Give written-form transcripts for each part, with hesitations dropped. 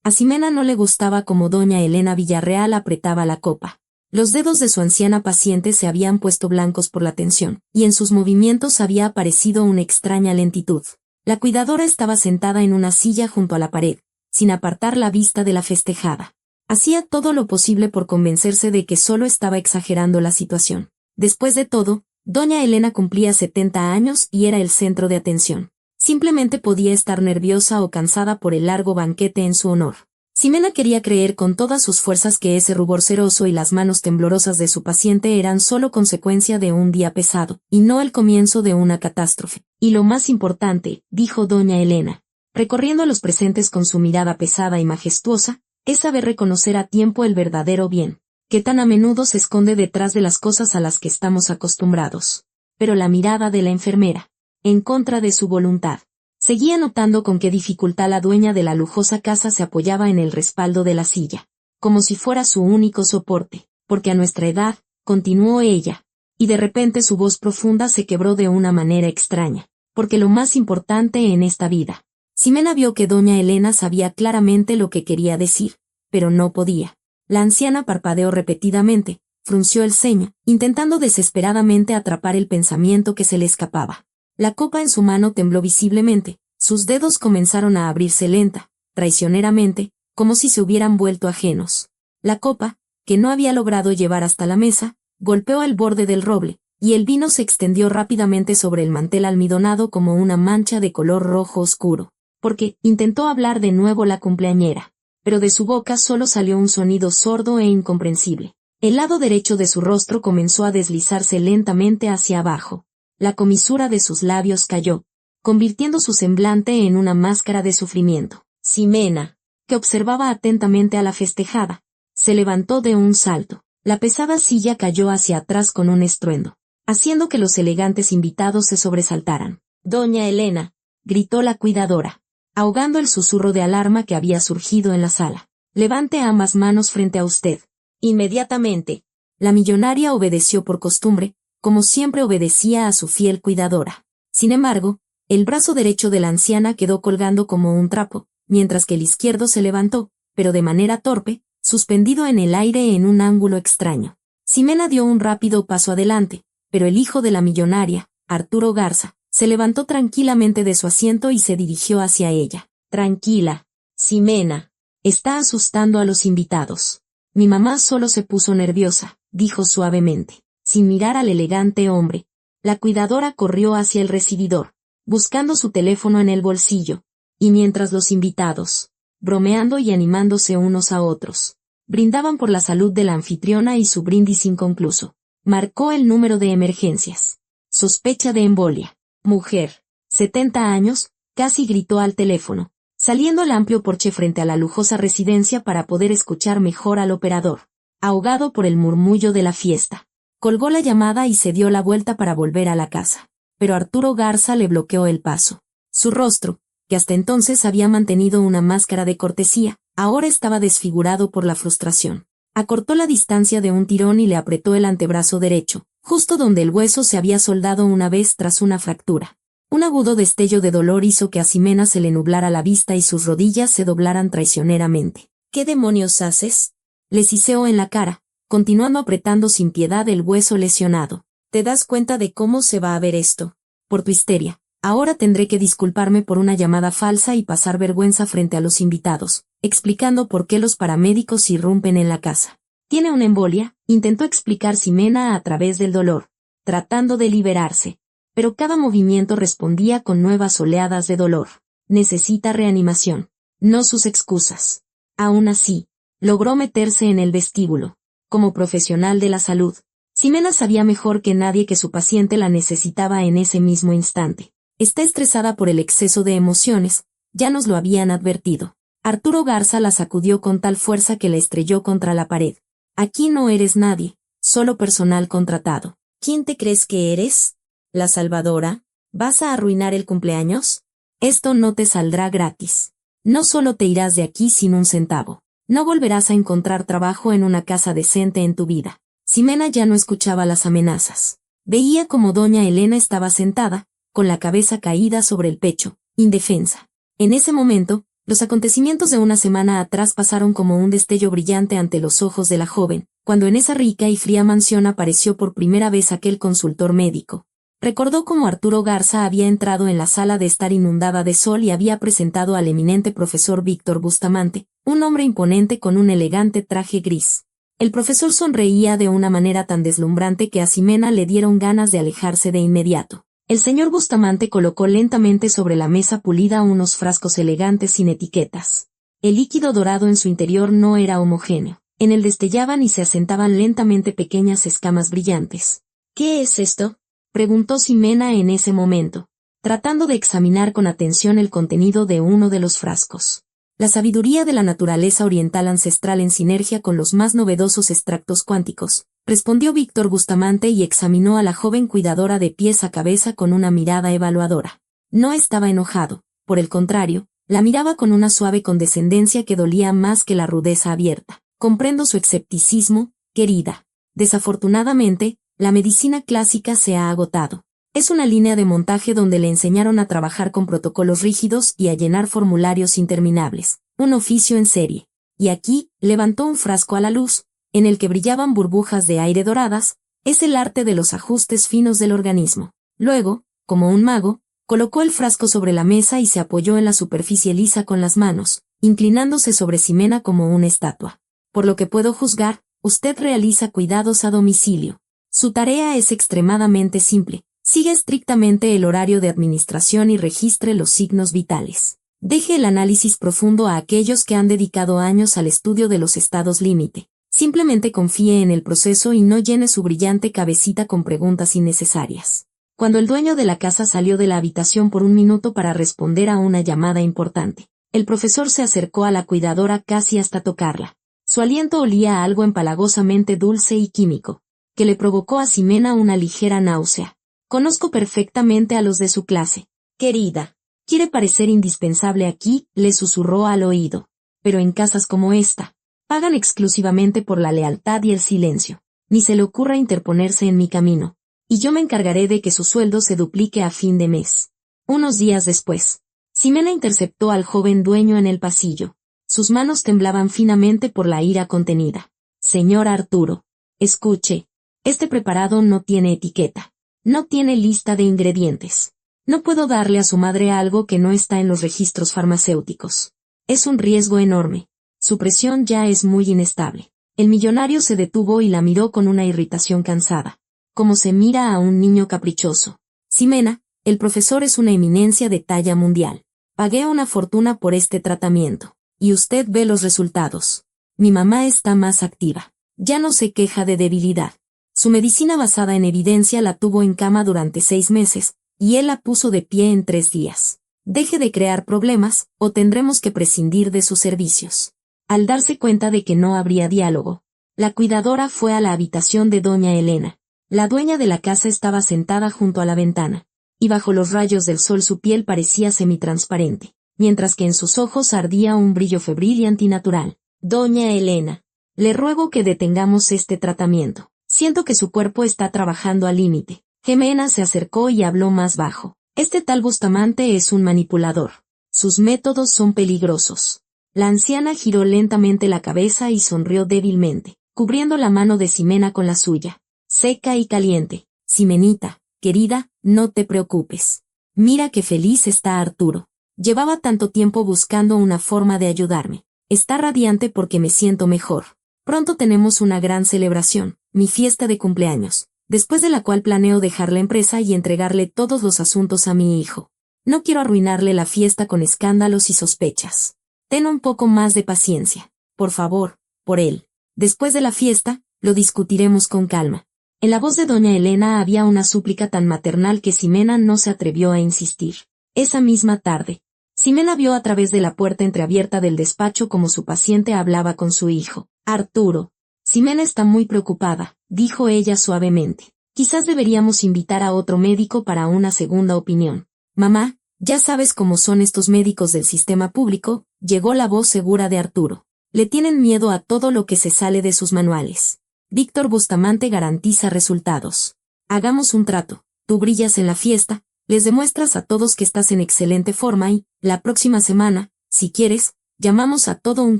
A Ximena no le gustaba cómo doña Elena Villarreal apretaba la copa. Los dedos de su anciana paciente se habían puesto blancos por la tensión, y en sus movimientos había aparecido una extraña lentitud. La cuidadora estaba sentada en una silla junto a la pared, sin apartar la vista de la festejada. Hacía todo lo posible por convencerse de que solo estaba exagerando la situación. Después de todo, doña Elena cumplía 70 años y era el centro de atención. Simplemente podía estar nerviosa o cansada por el largo banquete en su honor. Ximena quería creer con todas sus fuerzas que ese rubor ceroso y las manos temblorosas de su paciente eran solo consecuencia de un día pesado, y no el comienzo de una catástrofe. Y lo más importante, dijo doña Elena, recorriendo a los presentes con su mirada pesada y majestuosa, es saber reconocer a tiempo el verdadero bien, que tan a menudo se esconde detrás de las cosas a las que estamos acostumbrados. Pero la mirada de la enfermera, en contra de su voluntad, seguía notando con qué dificultad la dueña de la lujosa casa se apoyaba en el respaldo de la silla, como si fuera su único soporte, porque a nuestra edad, continuó ella, y de repente su voz profunda se quebró de una manera extraña, porque lo más importante en esta vida. Ximena vio que doña Elena sabía claramente lo que quería decir, pero no podía. La anciana parpadeó repetidamente, frunció el ceño, intentando desesperadamente atrapar el pensamiento que se le escapaba. La copa en su mano tembló visiblemente, sus dedos comenzaron a abrirse lenta, traicioneramente, como si se hubieran vuelto ajenos. La copa, que no había logrado llevar hasta la mesa, golpeó el borde del roble, y el vino se extendió rápidamente sobre el mantel almidonado como una mancha de color rojo oscuro. Porque intentó hablar de nuevo la cumpleañera, pero de su boca solo salió un sonido sordo e incomprensible. El lado derecho de su rostro comenzó a deslizarse lentamente hacia abajo. La comisura de sus labios cayó, convirtiendo su semblante en una máscara de sufrimiento. Ximena, que observaba atentamente a la festejada, se levantó de un salto. La pesada silla cayó hacia atrás con un estruendo, haciendo que los elegantes invitados se sobresaltaran. «Doña Elena», gritó la cuidadora, ahogando el susurro de alarma que había surgido en la sala. «Levante ambas manos frente a usted. Inmediatamente». La millonaria obedeció por costumbre, como siempre obedecía a su fiel cuidadora. Sin embargo, el brazo derecho de la anciana quedó colgando como un trapo, mientras que el izquierdo se levantó, pero de manera torpe, suspendido en el aire en un ángulo extraño. Ximena dio un rápido paso adelante, pero el hijo de la millonaria, Arturo Garza, se levantó tranquilamente de su asiento y se dirigió hacia ella. «Tranquila, Ximena, está asustando a los invitados». «Mi mamá solo se puso nerviosa», dijo suavemente. Sin mirar al elegante hombre, la cuidadora corrió hacia el recibidor, buscando su teléfono en el bolsillo, y mientras los invitados, bromeando y animándose unos a otros, brindaban por la salud de la anfitriona y su brindis inconcluso, marcó el número de emergencias. Sospecha de embolia. Mujer, 70 años, casi gritó al teléfono, saliendo al amplio porche frente a la lujosa residencia para poder escuchar mejor al operador, ahogado por el murmullo de la fiesta. Colgó la llamada y se dio la vuelta para volver a la casa. Pero Arturo Garza le bloqueó el paso. Su rostro, que hasta entonces había mantenido una máscara de cortesía, ahora estaba desfigurado por la frustración. Acortó la distancia de un tirón y le apretó el antebrazo derecho, justo donde el hueso se había soldado una vez tras una fractura. Un agudo destello de dolor hizo que a Ximena se le nublara la vista y sus rodillas se doblaran traicioneramente. «¿Qué demonios haces?», le siseó en la cara, continuando apretando sin piedad el hueso lesionado. «¿Te das cuenta de cómo se va a ver esto? Por tu histeria. Ahora tendré que disculparme por una llamada falsa y pasar vergüenza frente a los invitados, explicando por qué los paramédicos irrumpen en la casa». «¿Tiene una embolia?», intentó explicar Ximena a través del dolor, tratando de liberarse, pero cada movimiento respondía con nuevas oleadas de dolor. «Necesita reanimación». No sus excusas. Aún así, logró meterse en el vestíbulo. Como profesional de la salud, Ximena sabía mejor que nadie que su paciente la necesitaba en ese mismo instante. «Está estresada por el exceso de emociones, ya nos lo habían advertido». Arturo Garza la sacudió con tal fuerza que la estrelló contra la pared. «Aquí no eres nadie, solo personal contratado. ¿Quién te crees que eres? ¿La salvadora? ¿Vas a arruinar el cumpleaños? Esto no te saldrá gratis. No solo te irás de aquí sin un centavo. No volverás a encontrar trabajo en una casa decente en tu vida». Ximena ya no escuchaba las amenazas. Veía como doña Elena estaba sentada, con la cabeza caída sobre el pecho, indefensa. En ese momento, Los acontecimientos de una semana atrás pasaron como un destello brillante ante los ojos de la joven, cuando en esa rica y fría mansión apareció por primera vez aquel consultor médico. Recordó cómo Arturo Garza había entrado en la sala de estar inundada de sol y había presentado al eminente profesor Víctor Bustamante, un hombre imponente con un elegante traje gris. El profesor sonreía de una manera tan deslumbrante que a Ximena le dieron ganas de alejarse de inmediato. El señor Bustamante colocó lentamente sobre la mesa pulida unos frascos elegantes sin etiquetas. El líquido dorado en su interior no era homogéneo. En él destellaban y se asentaban lentamente pequeñas escamas brillantes. ¿Qué es esto?, preguntó Ximena en ese momento, tratando de examinar con atención el contenido de uno de los frascos. La sabiduría de la naturaleza oriental ancestral en sinergia con los más novedosos extractos cuánticos, respondió Víctor Bustamante y examinó a la joven cuidadora de pies a cabeza con una mirada evaluadora. No estaba enojado, por el contrario, la miraba con una suave condescendencia que dolía más que la rudeza abierta. Comprendo su escepticismo, querida. Desafortunadamente, la medicina clásica se ha agotado. Es una línea de montaje donde le enseñaron a trabajar con protocolos rígidos y a llenar formularios interminables, un oficio en serie. Y aquí, levantó un frasco a la luz, en el que brillaban burbujas de aire doradas, es el arte de los ajustes finos del organismo. Luego, como un mago, colocó el frasco sobre la mesa y se apoyó en la superficie lisa con las manos, inclinándose sobre Ximena como una estatua. Por lo que puedo juzgar, usted realiza cuidados a domicilio. Su tarea es extremadamente simple. Siga estrictamente el horario de administración y registre los signos vitales. Deje el análisis profundo a aquellos que han dedicado años al estudio de los estados límite. Simplemente confíe en el proceso y no llene su brillante cabecita con preguntas innecesarias. Cuando el dueño de la casa salió de la habitación por un minuto para responder a una llamada importante, el profesor se acercó a la cuidadora casi hasta tocarla. Su aliento olía a algo empalagosamente dulce y químico, que le provocó a Ximena una ligera náusea. Conozco perfectamente a los de su clase. Querida, quiere parecer indispensable aquí, le susurró al oído. Pero en casas como esta, pagan exclusivamente por la lealtad y el silencio. Ni se le ocurra interponerse en mi camino. Y yo me encargaré de que su sueldo se duplique a fin de mes. Unos días después, Ximena interceptó al joven dueño en el pasillo. Sus manos temblaban finamente por la ira contenida. Señor Arturo, escuche, este preparado no tiene etiqueta. No tiene lista de ingredientes. No puedo darle a su madre algo que no está en los registros farmacéuticos. Es un riesgo enorme. Su presión ya es muy inestable. El millonario se detuvo y la miró con una irritación cansada, como se mira a un niño caprichoso. Ximena, el profesor es una eminencia de talla mundial. Pagué una fortuna por este tratamiento. Y usted ve los resultados. Mi mamá está más activa. Ya no se queja de debilidad. Su medicina basada en evidencia la tuvo en cama durante 6 meses, y él la puso de pie en 3 días. Deje de crear problemas, o tendremos que prescindir de sus servicios. Al darse cuenta de que no habría diálogo, la cuidadora fue a la habitación de doña Elena. La dueña de la casa estaba sentada junto a la ventana, y bajo los rayos del sol su piel parecía semitransparente, mientras que en sus ojos ardía un brillo febril y antinatural. Doña Elena, le ruego que detengamos este tratamiento. Siento que su cuerpo está trabajando al límite. Ximena se acercó y habló más bajo. Este tal Bustamante es un manipulador. Sus métodos son peligrosos. La anciana giró lentamente la cabeza y sonrió débilmente, cubriendo la mano de Ximena con la suya, seca y caliente. Ximenita, querida, no te preocupes. Mira qué feliz está Arturo. Llevaba tanto tiempo buscando una forma de ayudarme. Está radiante porque me siento mejor. Pronto tenemos una gran celebración, mi fiesta de cumpleaños, después de la cual planeo dejar la empresa y entregarle todos los asuntos a mi hijo. No quiero arruinarle la fiesta con escándalos y sospechas. Ten un poco más de paciencia, por favor, por él. Después de la fiesta, lo discutiremos con calma. En la voz de doña Elena había una súplica tan maternal que Ximena no se atrevió a insistir. Esa misma tarde, Ximena vio a través de la puerta entreabierta del despacho como su paciente hablaba con su hijo. Arturo. Ximena está muy preocupada, dijo ella suavemente. Quizás deberíamos invitar a otro médico para una segunda opinión. Mamá, ya sabes cómo son estos médicos del sistema público, llegó la voz segura de Arturo. Le tienen miedo a todo lo que se sale de sus manuales. Víctor Bustamante garantiza resultados. Hagamos un trato. Tú brillas en la fiesta, les demuestras a todos que estás en excelente forma y, la próxima semana, Si quieres, llamamos a todo un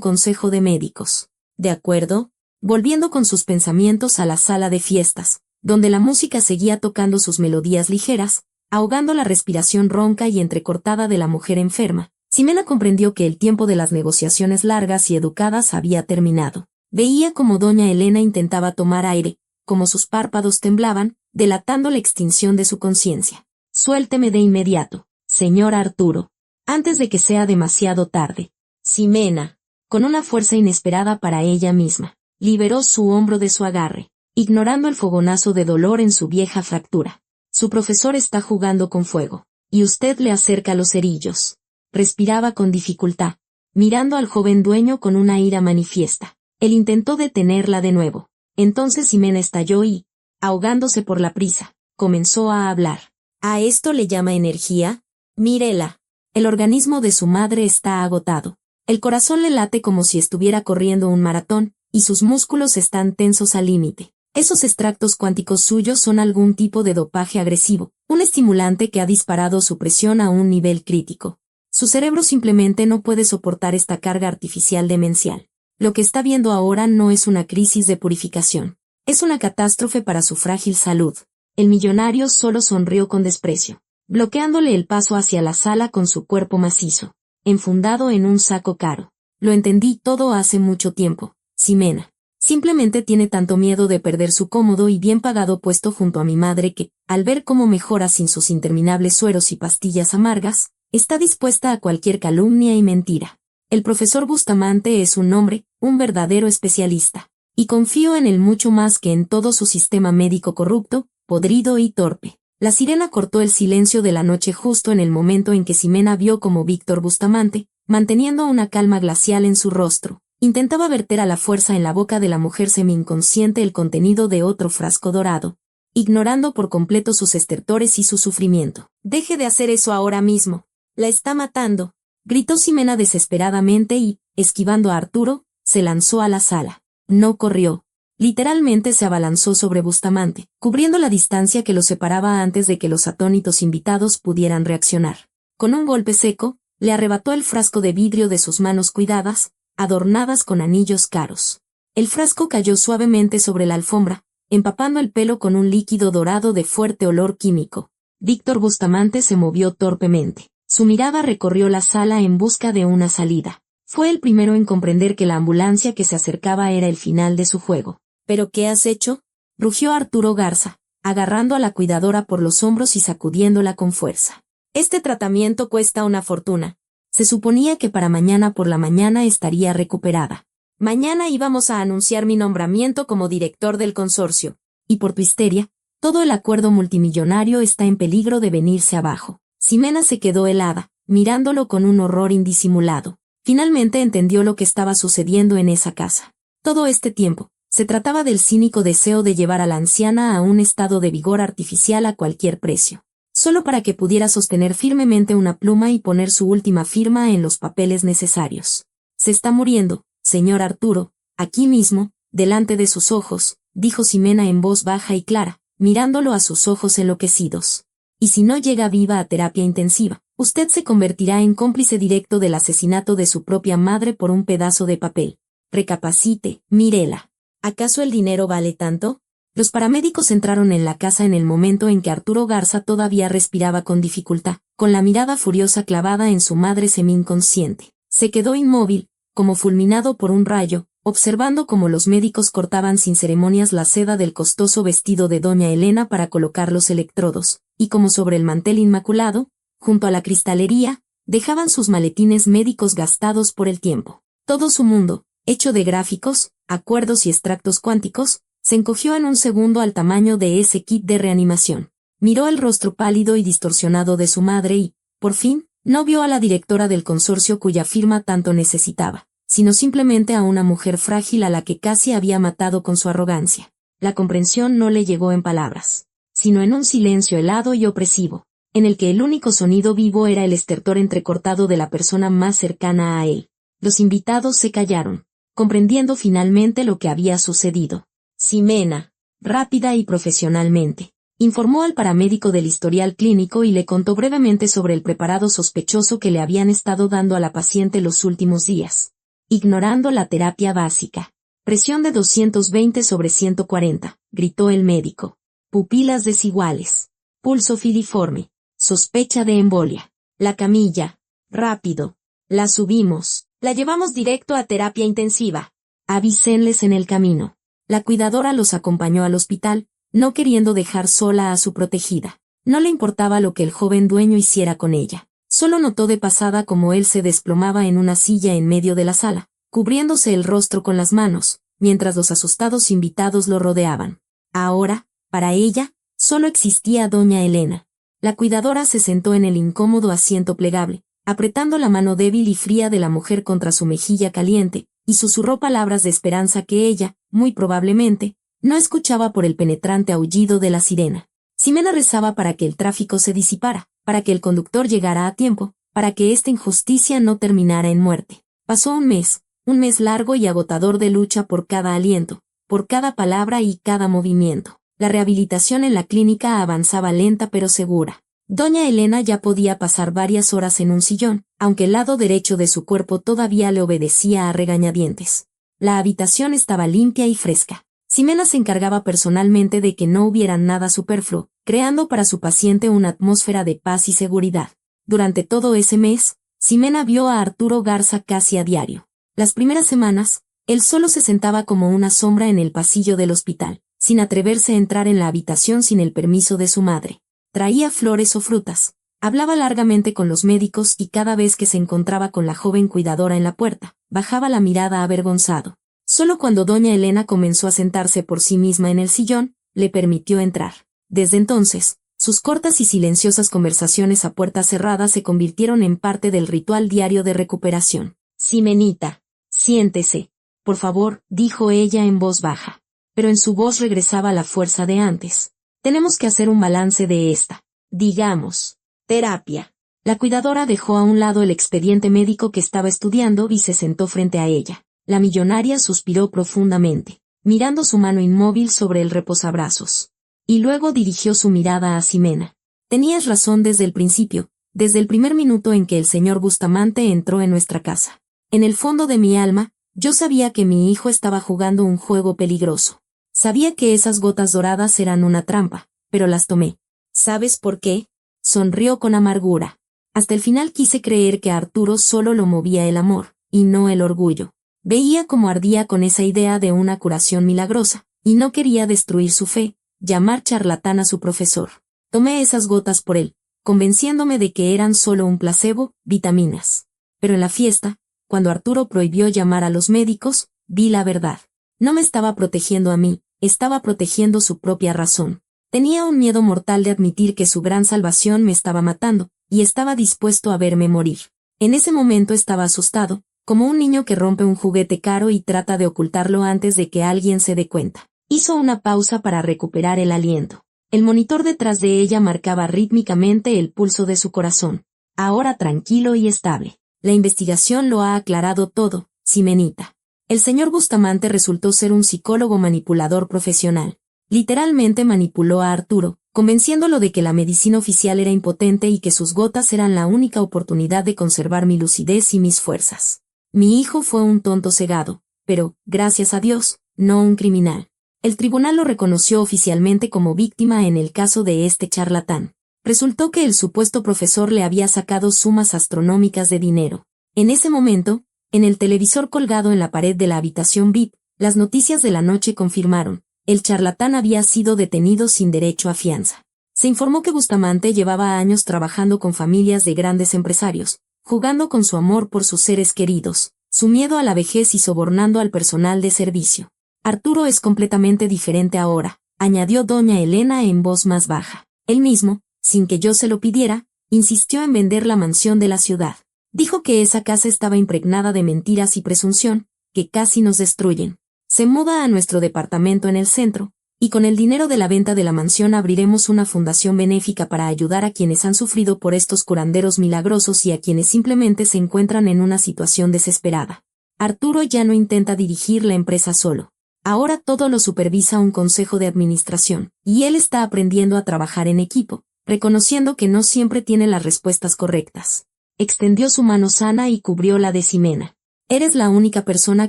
consejo de médicos. ¿De acuerdo? Volviendo con sus pensamientos a la sala de fiestas, donde la música seguía tocando sus melodías ligeras, ahogando la respiración ronca y entrecortada de la mujer enferma, Ximena comprendió que el tiempo de las negociaciones largas y educadas había terminado. Veía como doña Elena intentaba tomar aire, como sus párpados temblaban, delatando la extinción de su conciencia. Suélteme de inmediato, señor Arturo, antes de que sea demasiado tarde. Ximena, con una fuerza inesperada para ella misma, liberó su hombro de su agarre, ignorando el fogonazo de dolor en su vieja fractura. Su profesor está jugando con fuego, y usted le acerca los cerillos. Respiraba con dificultad, mirando al joven dueño con una ira manifiesta. Él intentó detenerla de nuevo. Entonces Ximena estalló y, ahogándose por la prisa, comenzó a hablar. ¿A esto le llama energía? Mírela. El organismo de su madre está agotado. El corazón le late como si estuviera corriendo un maratón, y sus músculos están tensos al límite. Esos extractos cuánticos suyos son algún tipo de dopaje agresivo, un estimulante que ha disparado su presión a un nivel crítico. Su cerebro simplemente no puede soportar esta carga artificial demencial. Lo que está viendo ahora no es una crisis de purificación. Es una catástrofe para su frágil salud. El millonario solo sonrió con desprecio, bloqueándole el paso hacia la sala con su cuerpo macizo, enfundado en un saco caro. Lo entendí todo hace mucho tiempo, Ximena. Simplemente tiene tanto miedo de perder su cómodo y bien pagado puesto junto a mi madre que, al ver cómo mejora sin sus interminables sueros y pastillas amargas, está dispuesta a cualquier calumnia y mentira. El profesor Bustamante es un hombre, un verdadero especialista, y confío en él mucho más que en todo su sistema médico corrupto, podrido y torpe. La sirena cortó el silencio de la noche justo en el momento en que Ximena vio como Víctor Bustamante, manteniendo una calma glacial en su rostro, intentaba verter a la fuerza en la boca de la mujer semi-inconsciente el contenido de otro frasco dorado, ignorando por completo sus estertores y su sufrimiento. «Deje de hacer eso ahora mismo. La está matando», gritó Ximena desesperadamente y, esquivando a Arturo, se lanzó a la sala. No corrió. Literalmente se abalanzó sobre Bustamante, cubriendo la distancia que los separaba antes de que los atónitos invitados pudieran reaccionar. Con un golpe seco, le arrebató el frasco de vidrio de sus manos cuidadas, adornadas con anillos caros. El frasco cayó suavemente sobre la alfombra, empapando el pelo con un líquido dorado de fuerte olor químico. Víctor Bustamante se movió torpemente. Su mirada recorrió la sala en busca de una salida. Fue el primero en comprender que la ambulancia que se acercaba era el final de su juego. ¿Pero qué has hecho?, rugió Arturo Garza, agarrando a la cuidadora por los hombros y sacudiéndola con fuerza. Este tratamiento cuesta una fortuna. Se suponía que para mañana por la mañana estaría recuperada. Mañana íbamos a anunciar mi nombramiento como director del consorcio. Y por tu histeria, todo el acuerdo multimillonario está en peligro de venirse abajo. Ximena se quedó helada, mirándolo con un horror indisimulado. Finalmente entendió lo que estaba sucediendo en esa casa. Todo este tiempo, se trataba del cínico deseo de llevar a la anciana a un estado de vigor artificial a cualquier precio, solo para que pudiera sostener firmemente una pluma y poner su última firma en los papeles necesarios. Se está muriendo, señor Arturo, aquí mismo, delante de sus ojos, dijo Ximena en voz baja y clara, mirándolo a sus ojos enloquecidos. Y si no llega viva a terapia intensiva, usted se convertirá en cómplice directo del asesinato de su propia madre por un pedazo de papel. Recapacite, mírela. ¿Acaso el dinero vale tanto? Los paramédicos entraron en la casa en el momento en que Arturo Garza todavía respiraba con dificultad, con la mirada furiosa clavada en su madre semi-inconsciente. Se quedó inmóvil, como fulminado por un rayo, observando cómo los médicos cortaban sin ceremonias la seda del costoso vestido de doña Elena para colocar los electrodos, y como sobre el mantel inmaculado, junto a la cristalería, dejaban sus maletines médicos gastados por el tiempo. Todo su mundo, hecho de gráficos, acuerdos y extractos cuánticos, se encogió en un segundo al tamaño de ese kit de reanimación. Miró el rostro pálido y distorsionado de su madre y, por fin, no vio a la directora del consorcio cuya firma tanto necesitaba, sino simplemente a una mujer frágil a la que casi había matado con su arrogancia. La comprensión no le llegó en palabras, sino en un silencio helado y opresivo, en el que el único sonido vivo era el estertor entrecortado de la persona más cercana a él. Los invitados se callaron, comprendiendo finalmente lo que había sucedido. Ximena, rápida y profesionalmente, Informó al paramédico del historial clínico y le contó brevemente sobre el preparado sospechoso que le habían estado dando a la paciente los últimos días, ignorando la terapia básica. Presión de 220/140, gritó el médico. Pupilas desiguales. Pulso filiforme. Sospecha de embolia. La camilla. Rápido. La subimos. La llevamos directo a terapia intensiva. Avísenles en el camino. La cuidadora los acompañó al hospital, no queriendo dejar sola a su protegida. No le importaba lo que el joven dueño hiciera con ella. Solo notó de pasada cómo él se desplomaba en una silla en medio de la sala, cubriéndose el rostro con las manos, mientras los asustados invitados lo rodeaban. Ahora, para ella, solo existía doña Elena. La cuidadora se sentó en el incómodo asiento plegable, apretando la mano débil y fría de la mujer contra su mejilla caliente, y susurró palabras de esperanza que ella, muy probablemente, no escuchaba por el penetrante aullido de la sirena. Ximena rezaba para que el tráfico se disipara, para que el conductor llegara a tiempo, para que esta injusticia no terminara en muerte. Pasó un mes largo y agotador de lucha por cada aliento, por cada palabra y cada movimiento. La rehabilitación en la clínica avanzaba lenta pero segura. Doña Elena ya podía pasar varias horas en un sillón, aunque el lado derecho de su cuerpo todavía le obedecía a regañadientes. La habitación estaba limpia y fresca. Ximena se encargaba personalmente de que no hubiera nada superfluo, creando para su paciente una atmósfera de paz y seguridad. Durante todo ese mes, Ximena vio a Arturo Garza casi a diario. Las primeras semanas, él solo se sentaba como una sombra en el pasillo del hospital, sin atreverse a entrar en la habitación sin el permiso de su madre. Traía flores o frutas, hablaba largamente con los médicos y cada vez que se encontraba con la joven cuidadora en la puerta, bajaba la mirada avergonzado. Solo cuando doña Elena comenzó a sentarse por sí misma en el sillón, le permitió entrar. Desde entonces, sus cortas y silenciosas conversaciones a puerta cerrada se convirtieron en parte del ritual diario de recuperación. «Ximenita, siéntese, por favor», dijo ella en voz baja. Pero en su voz regresaba la fuerza de antes. «Tenemos que hacer un balance de esta, digamos, terapia». La cuidadora dejó a un lado el expediente médico que estaba estudiando y se sentó frente a ella. La millonaria suspiró profundamente, mirando su mano inmóvil sobre el reposabrazos. Y luego dirigió su mirada a Ximena. «Tenías razón desde el principio, desde el primer minuto en que el señor Bustamante entró en nuestra casa. En el fondo de mi alma, yo sabía que mi hijo estaba jugando un juego peligroso. Sabía que esas gotas doradas eran una trampa, pero las tomé. ¿Sabes por qué?», sonrió con amargura. «Hasta el final quise creer que a Arturo solo lo movía el amor, y no el orgullo. Veía cómo ardía con esa idea de una curación milagrosa, y no quería destruir su fe, llamar charlatán a su profesor. Tomé esas gotas por él, convenciéndome de que eran solo un placebo, vitaminas. Pero en la fiesta, cuando Arturo prohibió llamar a los médicos, vi la verdad. No me estaba protegiendo a mí, estaba protegiendo su propia razón. Tenía un miedo mortal de admitir que su gran salvación me estaba matando, y estaba dispuesto a verme morir. En ese momento estaba asustado, como un niño que rompe un juguete caro y trata de ocultarlo antes de que alguien se dé cuenta. Hizo una pausa para recuperar el aliento. El monitor detrás de ella marcaba rítmicamente el pulso de su corazón. Ahora tranquilo y estable. La investigación lo ha aclarado todo, Ximenita. El señor Bustamante resultó ser un psicólogo manipulador profesional. Literalmente manipuló a Arturo, convenciéndolo de que la medicina oficial era impotente y que sus gotas eran la única oportunidad de conservar mi lucidez y mis fuerzas. Mi hijo fue un tonto cegado, pero, gracias a Dios, no un criminal. El tribunal lo reconoció oficialmente como víctima en el caso de este charlatán. Resultó que el supuesto profesor le había sacado sumas astronómicas de dinero. En ese momento, en el televisor colgado en la pared de la habitación VIP, las noticias de la noche confirmaron: el charlatán había sido detenido sin derecho a fianza. Se informó que Bustamante llevaba años trabajando con familias de grandes empresarios, jugando con su amor por sus seres queridos, su miedo a la vejez y sobornando al personal de servicio. Arturo es completamente diferente ahora, añadió doña Elena en voz más baja. Él mismo, sin que yo se lo pidiera, insistió en vender la mansión de la ciudad. Dijo que esa casa estaba impregnada de mentiras y presunción, que casi nos destruyen. Se muda a nuestro departamento en el centro, y con el dinero de la venta de la mansión abriremos una fundación benéfica para ayudar a quienes han sufrido por estos curanderos milagrosos y a quienes simplemente se encuentran en una situación desesperada. Arturo ya no intenta dirigir la empresa solo. Ahora todo lo supervisa un consejo de administración, y él está aprendiendo a trabajar en equipo, reconociendo que no siempre tiene las respuestas correctas. Extendió su mano sana y cubrió la de Ximena. Eres la única persona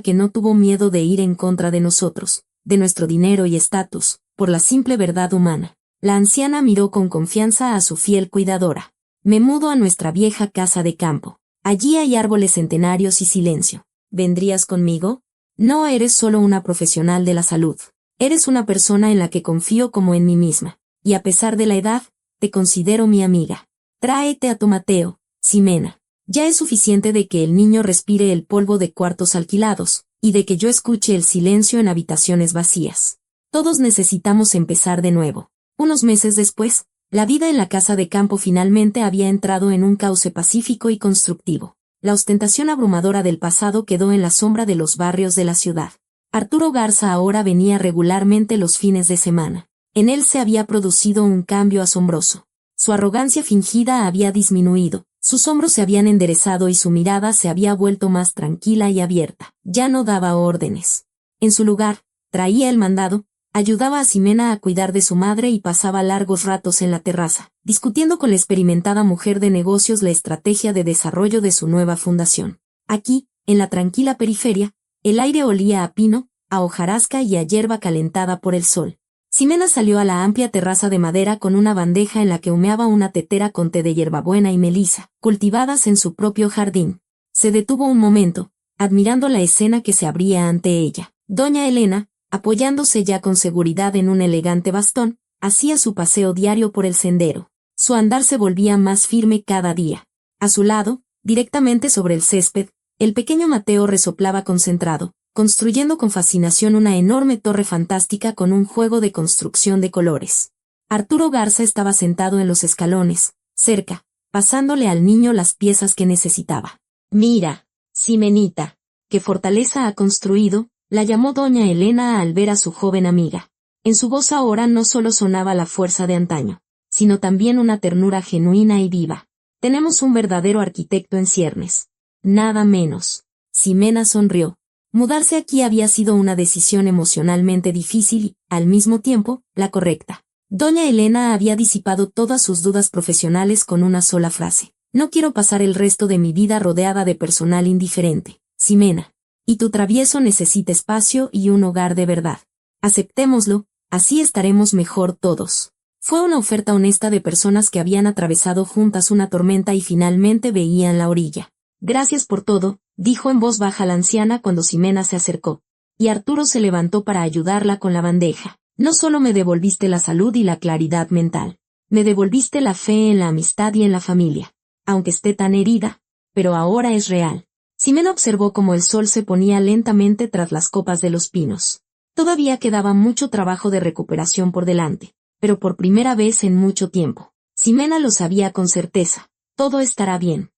que no tuvo miedo de ir en contra de nosotros, de nuestro dinero y estatus, por la simple verdad humana. La anciana miró con confianza a su fiel cuidadora. Me mudo a nuestra vieja casa de campo. Allí hay árboles centenarios y silencio. ¿Vendrías conmigo? No eres solo una profesional de la salud. Eres una persona en la que confío como en mí misma. Y a pesar de la edad, te considero mi amiga. Tráete a tu Mateo, Ximena. Ya es suficiente de que el niño respire el polvo de cuartos alquilados, y de que yo escuche el silencio en habitaciones vacías. Todos necesitamos empezar de nuevo. Unos meses después, la vida en la casa de campo finalmente había entrado en un cauce pacífico y constructivo. La ostentación abrumadora del pasado quedó en la sombra de los barrios de la ciudad. Arturo Garza ahora venía regularmente los fines de semana. En él se había producido un cambio asombroso. Su arrogancia fingida había disminuido, sus hombros se habían enderezado y su mirada se había vuelto más tranquila y abierta. Ya no daba órdenes. En su lugar, traía el mandado, ayudaba a Ximena a cuidar de su madre y pasaba largos ratos en la terraza, discutiendo con la experimentada mujer de negocios la estrategia de desarrollo de su nueva fundación. Aquí, en la tranquila periferia, el aire olía a pino, a hojarasca y a hierba calentada por el sol. Ximena salió a la amplia terraza de madera con una bandeja en la que humeaba una tetera con té de hierbabuena y melisa, cultivadas en su propio jardín. Se detuvo un momento, admirando la escena que se abría ante ella. Doña Elena, apoyándose ya con seguridad en un elegante bastón, hacía su paseo diario por el sendero. Su andar se volvía más firme cada día. A su lado, directamente sobre el césped, el pequeño Mateo resoplaba concentrado, construyendo con fascinación una enorme torre fantástica con un juego de construcción de colores. Arturo Garza estaba sentado en los escalones, cerca, pasándole al niño las piezas que necesitaba. Mira, Ximenita, qué fortaleza ha construido, la llamó doña Elena al ver a su joven amiga. En su voz ahora no solo sonaba la fuerza de antaño, sino también una ternura genuina y viva. Tenemos un verdadero arquitecto en ciernes. Nada menos. Ximena sonrió. Mudarse aquí había sido una decisión emocionalmente difícil y, al mismo tiempo, la correcta. Doña Elena había disipado todas sus dudas profesionales con una sola frase. No quiero pasar el resto de mi vida rodeada de personal indiferente, Ximena. Y tu travieso necesita espacio y un hogar de verdad. Aceptémoslo, así estaremos mejor todos. Fue una oferta honesta de personas que habían atravesado juntas una tormenta y finalmente veían la orilla. Gracias por todo, dijo en voz baja la anciana cuando Ximena se acercó. Y Arturo se levantó para ayudarla con la bandeja. No solo me devolviste la salud y la claridad mental, me devolviste la fe en la amistad y en la familia. Aunque esté tan herida, pero ahora es real. Ximena observó cómo el sol se ponía lentamente tras las copas de los pinos. Todavía quedaba mucho trabajo de recuperación por delante, pero por primera vez en mucho tiempo. Ximena lo sabía con certeza. Todo estará bien.